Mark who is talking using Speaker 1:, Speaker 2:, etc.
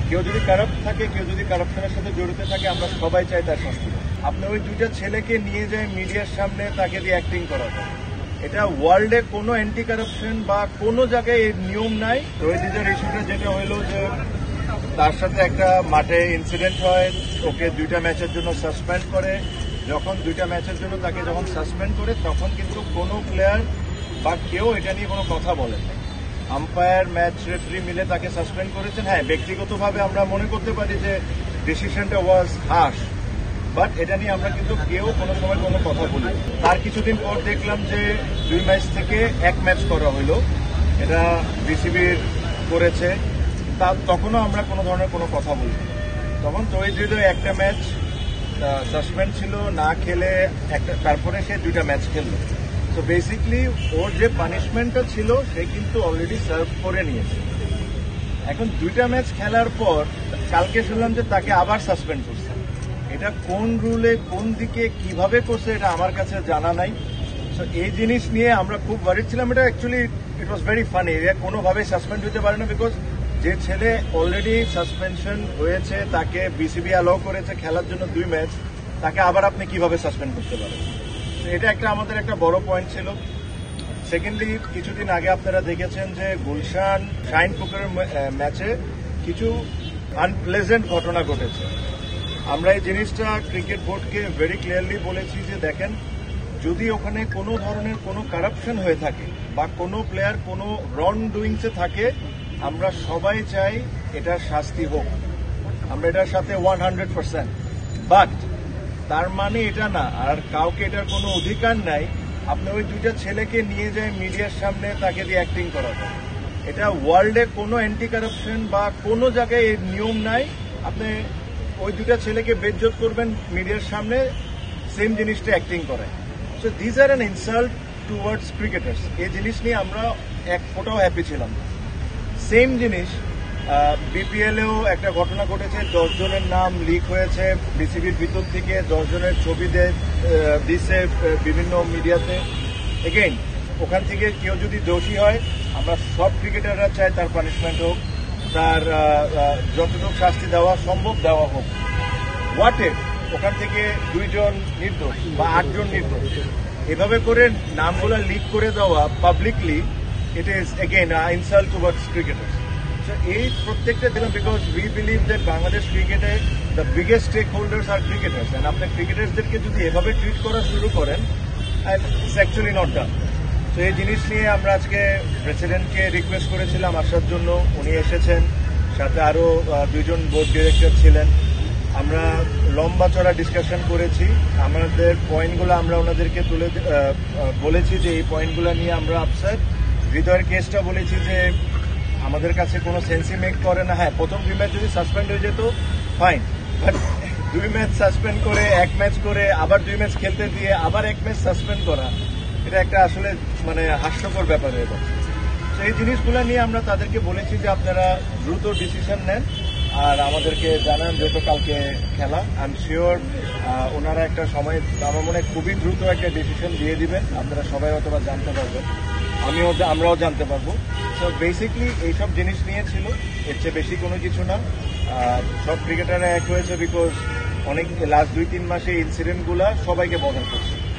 Speaker 1: কেউ যদি কারাপ্ট থাকে, কেউ যদি কারাপশনের সাথে জড়িত থাকে, আমরা সবাই চাই তার শাস্তি। আপনি ওই দুইটা ছেলেকে নিয়ে যায় মিডিয়ার সামনে, তাকে দিয়ে অ্যাক্টিং করাতে, এটা ওয়ার্ল্ডে কোনো অ্যান্টি কারাপশন বা কোনো জায়গায় এই নিয়ম নাই। রোহিতের ইস্যুটা যেটা হইলো যে তার সাথে একটা মাঠে ইনসিডেন্ট হয়, ওকে 2টা ম্যাচের জন্য সাসপেন্ড করে। যখন 2টা ম্যাচের জন্য তাকে যখন সাসপেন্ড করে, তখন কিন্তু কোনো প্লেয়ার বা কেউ এটা নিয়ে কোনো কথা বলেন না। আম্পায়ার, ম্যাচ রেফারি মিলে তাকে সাসপেন্ড করেছেন। হ্যাঁ, ব্যক্তিগতভাবে আমরা মনে করতে পারি যে ডিসিশনটা ওয়াজ হার্শ, বাট এটা নিয়ে আমরা কিন্তু কেউ কোনো সময় কোনো কথা বলি। তার কিছুদিন পর দেখলাম যে 2 ম্যাচ থেকে 1 ম্যাচ করা হলো, এটা বিসিবির করেছে। তখনও আমরা কোনো ধরনের কোনো কথা বলি। তখন তৈরি একটা ম্যাচ সাসপেন্ড ছিল, না খেলে তারপরে সে 2টা ম্যাচ খেললো। তো বেসিকলি ওর যে পানিশমেন্টটা ছিল সে কিন্তু অলরেডি সার্ভ করে নিয়েছে। এখন 2টা ম্যাচ খেলার পর কালকে শুনলাম যে তাকে আবার সাসপেন্ড করছে। এটা কোন রুলে, কোন দিকে, কিভাবে করছে, এটা আমার কাছে জানা নাই। তো এই জিনিস নিয়ে আমরা খুব ওয়ারিড ছিলাম। এটা actually it was very funny. কোনোভাবে সাসপেন্ড হতে পারে না, বিকজ যে ছেলে অলরেডি সাসপেনশন হয়েছে, তাকে বিসিবি অ্যালাউ করেছে খেলার জন্য 2 ম্যাচ, তাকে আবার আপনি কিভাবে সাসপেন্ড করতে পারেন? এটা আমাদের একটা বড় পয়েন্ট ছিল। সেকেন্ডলি, কিছুদিন আগে আপনারা দেখেছেন যে গুলশান শাহিনপুকুরের ম্যাচে কিছু আনপ্লেজেন্ট ঘটনা ঘটেছে। আমরা এই জিনিসটা ক্রিকেট বোর্ডকে ভেরি ক্লিয়ারলি বলেছি যে দেখেন, যদি ওখানে কোনো ধরনের কোনো কারাপশন হয়ে থাকে বা কোনো প্লেয়ার কোনো রং ডুইংসে থাকে, আমরা সবাই চাই এটার শাস্তি হোক। আমরা এটার সাথে 100%। বাট তার মানে এটা না আর কাউকে এটার কোনো অধিকার নাই আপনি ওই 2টা ছেলেকে নিয়ে যায় মিডিয়ার সামনে, তাকে দিয়ে অ্যাক্টিং করাতে। এটা ওয়ার্ল্ডে কোনো অ্যান্টি কারাপশন বা কোনো জায়গায় এর নিয়ম নাই। আপনি ওই 2টা ছেলেকে বেজ্জত করবেন মিডিয়ার সামনে, সেম জিনিসটা অ্যাক্টিং করায়। So these are an insult towards cricketers. এই জিনিস নিয়ে আমরা এক ফোটাও হ্যাপি ছিলাম না। সেম জিনিস বিপিএলেও একটা ঘটনা ঘটেছে। 10 জনের নাম লিক হয়েছে বিসিবির ভিতর থেকে, 10 জনের ছবি দিচ্ছে বিভিন্ন মিডিয়াতে। এগেইন, ওখান থেকে কেউ যদি দোষী হয়, আমরা সব ক্রিকেটাররা চাই তার পানিশমেন্ট হোক, তার যতটুকু শাস্তি দেওয়া সম্ভব দেওয়া হোক। হোয়াট ইফ ওখান থেকে 2 জন নির্দোষ বা 8 জন নির্দোষ, এভাবে করে নামগুলো লিক করে দেওয়া publicly, it is again an insult towards cricketers. So এই প্রত্যেকটা দিলাম because we believe that Bangladesh ক্রিকেটে দ্য বিগেস্ট স্টেক হোল্ডার্স আর ক্রিকেটার্স, অ্যান্ড আপনার ক্রিকেটার্সদেরকে যদি এভাবে ট্রিট করা শুরু করেন, ইটস অ্যাকচুয়ালি নট ডান। তো এই জিনিস নিয়ে আমরা আজকে প্রেসিডেন্টকে রিকোয়েস্ট করেছিলাম আসার জন্য, উনি এসেছেন, সাথে আরও 2 জন বোর্ড ডিরেক্টর ছিলেন। আমরা লম্বা চড়া ডিসকাশন করেছি। আমাদের পয়েন্টগুলো আমরা ওনাদেরকে বলেছি যে এই পয়েন্টগুলো নিয়ে আমরা আপসেট। হৃদয়ের কেসটা বলেছি যে আমাদের কাছে কোনো সেন্সই মেক করে না। হ্যাঁ, প্রথম 2 ম্যাচ যদি সাসপেন্ড হয়ে যেত ফাইন, বাট 2 ম্যাচ সাসপেন্ড করে 1 ম্যাচ করে আবার 2 ম্যাচ খেলতে দিয়ে আবার 1 ম্যাচ সাসপেন্ড করা, এটা একটা আসলে মানে হাস্যকর ব্যাপার হয়ে যাচ্ছে। তো এই জিনিসগুলো নিয়ে আমরা তাদেরকে বলেছি যে আপনারা দ্রুত ডিসিশন নেন আর আমাদেরকে জানান, যেহেতু কালকে খেলা। আই এম শিওর ওনারা একটা সময়, আমার মনে হয় খুবই দ্রুত একটা ডিসিশন দিয়ে দিবেন। আপনারা সবাই অথবা জানতে পারবেন, আমরাও জানতে পারবো। সো বেসিকলি এইসব জিনিস নিয়ে ছিল, এর চেয়ে বেশি কোনো কিছু না। সব ক্রিকেটাররা এক হয়েছে বিকজ অনেক লাস্ট 2-3 মাসে ইনসিডেন্টগুলো সবাইকে বদল করছে।